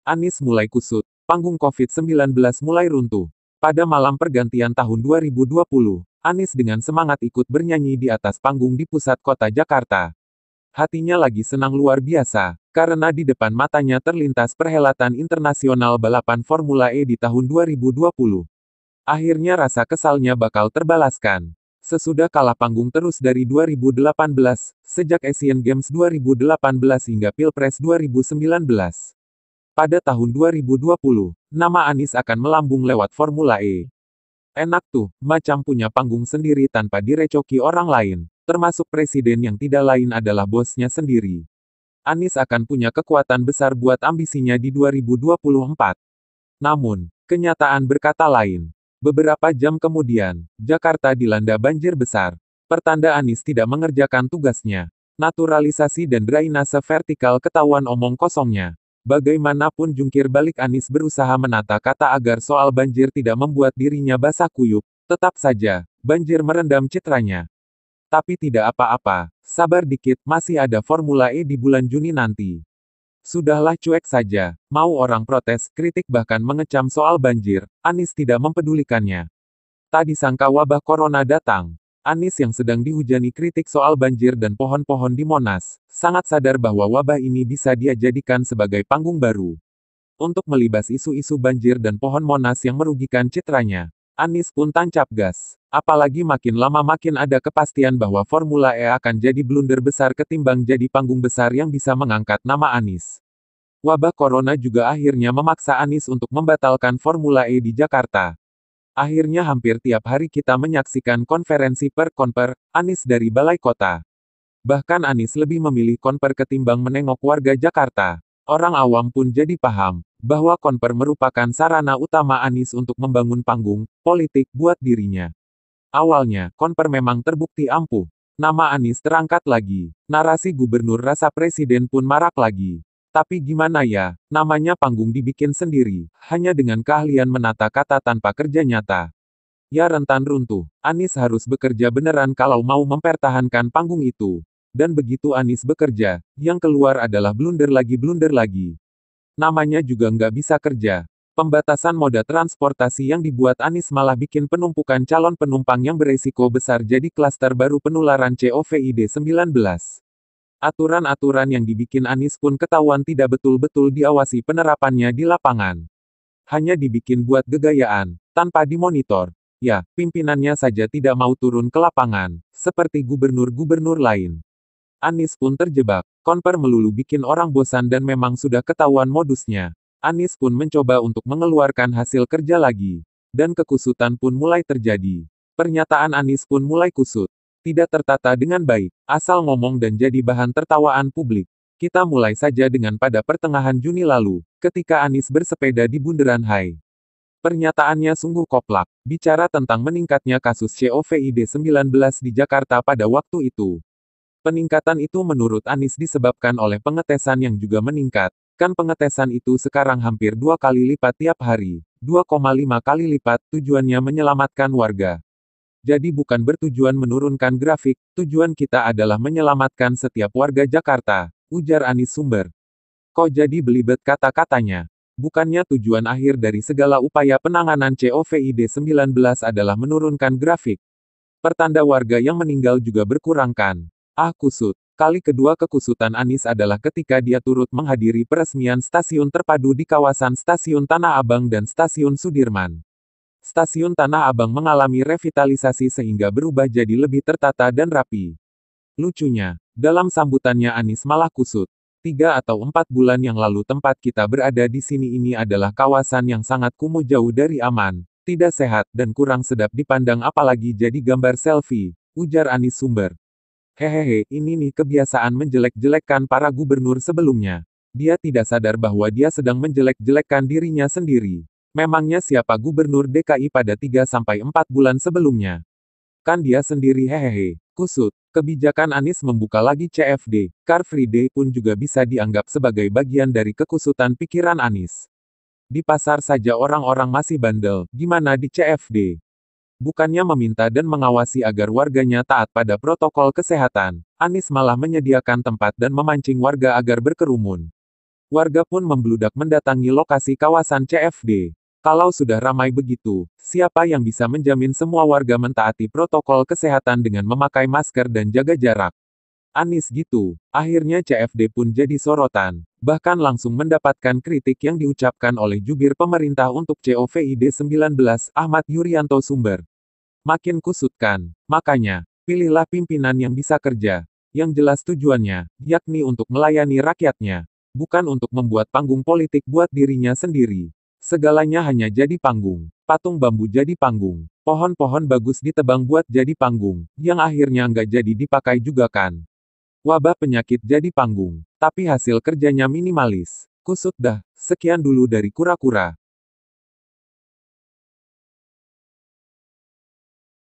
Anies mulai kusut, panggung COVID-19 mulai runtuh. Pada malam pergantian tahun 2020, Anies dengan semangat ikut bernyanyi di atas panggung di pusat kota Jakarta. Hatinya lagi senang luar biasa, karena di depan matanya terlintas perhelatan internasional balapan Formula E di tahun 2020. Akhirnya rasa kesalnya bakal terbalaskan. Sesudah kalah panggung terus dari 2018, sejak Asian Games 2018 hingga Pilpres 2019. Pada tahun 2020, nama Anies akan melambung lewat Formula E. Enak tuh, macam punya panggung sendiri tanpa direcoki orang lain, termasuk presiden yang tidak lain adalah bosnya sendiri. Anies akan punya kekuatan besar buat ambisinya di 2024. Namun, kenyataan berkata lain. Beberapa jam kemudian, Jakarta dilanda banjir besar. Pertanda Anies tidak mengerjakan tugasnya. Naturalisasi dan drainase vertikal ketahuan omong kosongnya. Bagaimanapun jungkir balik Anies berusaha menata kata agar soal banjir tidak membuat dirinya basah kuyup, tetap saja, banjir merendam citranya. Tapi tidak apa-apa, sabar dikit, masih ada Formula E di bulan Juni nanti. Sudahlah cuek saja, mau orang protes, kritik bahkan mengecam soal banjir, Anies tidak mempedulikannya. Tak disangka wabah corona datang. Anies yang sedang dihujani kritik soal banjir dan pohon-pohon di Monas, sangat sadar bahwa wabah ini bisa dia jadikan sebagai panggung baru. Untuk melibas isu-isu banjir dan pohon Monas yang merugikan citranya, Anies pun tancap gas. Apalagi makin lama makin ada kepastian bahwa Formula E akan jadi blunder besar ketimbang jadi panggung besar yang bisa mengangkat nama Anies. Wabah corona juga akhirnya memaksa Anies untuk membatalkan Formula E di Jakarta. Akhirnya hampir tiap hari kita menyaksikan konferensi per-konper, Anies dari Balai Kota. Bahkan Anies lebih memilih konper ketimbang menengok warga Jakarta. Orang awam pun jadi paham, bahwa konper merupakan sarana utama Anies untuk membangun panggung politik buat dirinya. Awalnya, konper memang terbukti ampuh. Nama Anies terangkat lagi. Narasi gubernur rasa presiden pun marak lagi. Tapi gimana ya, namanya panggung dibikin sendiri, hanya dengan keahlian menata kata tanpa kerja nyata. Ya rentan runtuh, Anies harus bekerja beneran kalau mau mempertahankan panggung itu. Dan begitu Anies bekerja, yang keluar adalah blunder lagi. Namanya juga nggak bisa kerja. Pembatasan moda transportasi yang dibuat Anies malah bikin penumpukan calon penumpang yang beresiko besar jadi klaster baru penularan COVID-19. Aturan-aturan yang dibikin Anies pun ketahuan tidak betul-betul diawasi penerapannya di lapangan. Hanya dibikin buat gegayaan, tanpa dimonitor. Ya, pimpinannya saja tidak mau turun ke lapangan, seperti gubernur-gubernur lain. Anies pun terjebak, konper melulu bikin orang bosan dan memang sudah ketahuan modusnya. Anies pun mencoba untuk mengeluarkan hasil kerja lagi. Dan kekusutan pun mulai terjadi. Pernyataan Anies pun mulai kusut. Tidak tertata dengan baik, asal ngomong dan jadi bahan tertawaan publik. Kita mulai saja dengan pada pertengahan Juni lalu, ketika Anies bersepeda di Bundaran HI. Pernyataannya sungguh koplak, bicara tentang meningkatnya kasus COVID-19 di Jakarta pada waktu itu. Peningkatan itu menurut Anies disebabkan oleh pengetesan yang juga meningkat. Kan pengetesan itu sekarang hampir 2 kali lipat tiap hari, 2,5 kali lipat, tujuannya menyelamatkan warga. Jadi bukan bertujuan menurunkan grafik, tujuan kita adalah menyelamatkan setiap warga Jakarta, ujar Anies Sumber. Kok jadi belibet kata-katanya? Bukannya tujuan akhir dari segala upaya penanganan COVID-19 adalah menurunkan grafik. Pertanda warga yang meninggal juga berkurangkan. Ah kusut. Kali kedua kekusutan Anies adalah ketika dia turut menghadiri peresmian stasiun terpadu di kawasan Stasiun Tanah Abang dan Stasiun Sudirman. Stasiun Tanah Abang mengalami revitalisasi sehingga berubah jadi lebih tertata dan rapi. Lucunya, dalam sambutannya Anies malah kusut. 3 atau 4 bulan yang lalu tempat kita berada di sini ini adalah kawasan yang sangat kumuh jauh dari aman, tidak sehat, dan kurang sedap dipandang apalagi jadi gambar selfie, ujar Anies Sumber. Hehehe, ini nih kebiasaan menjelek-jelekkan para gubernur sebelumnya. Dia tidak sadar bahwa dia sedang menjelek-jelekkan dirinya sendiri. Memangnya siapa gubernur DKI pada 3-4 bulan sebelumnya? Kan dia sendiri hehehe. Kusut. Kebijakan Anies membuka lagi CFD, Car Free Day pun juga bisa dianggap sebagai bagian dari kekusutan pikiran Anies. Di pasar saja orang-orang masih bandel, gimana di CFD? Bukannya meminta dan mengawasi agar warganya taat pada protokol kesehatan, Anies malah menyediakan tempat dan memancing warga agar berkerumun. Warga pun membludak mendatangi lokasi kawasan CFD. Kalau sudah ramai begitu, siapa yang bisa menjamin semua warga mentaati protokol kesehatan dengan memakai masker dan jaga jarak? Anies gitu. Akhirnya CFD pun jadi sorotan. Bahkan langsung mendapatkan kritik yang diucapkan oleh jubir pemerintah untuk COVID-19, Ahmad Yuryanto Sumber. Makin kusutkan. Makanya, pilihlah pimpinan yang bisa kerja. Yang jelas tujuannya, yakni untuk melayani rakyatnya. Bukan untuk membuat panggung politik buat dirinya sendiri. Segalanya hanya jadi panggung. Patung bambu jadi panggung. Pohon-pohon bagus ditebang buat jadi panggung. Yang akhirnya nggak jadi dipakai juga kan. Wabah penyakit jadi panggung. Tapi hasil kerjanya minimalis. Kusut dah. Sekian dulu dari Kura-Kura.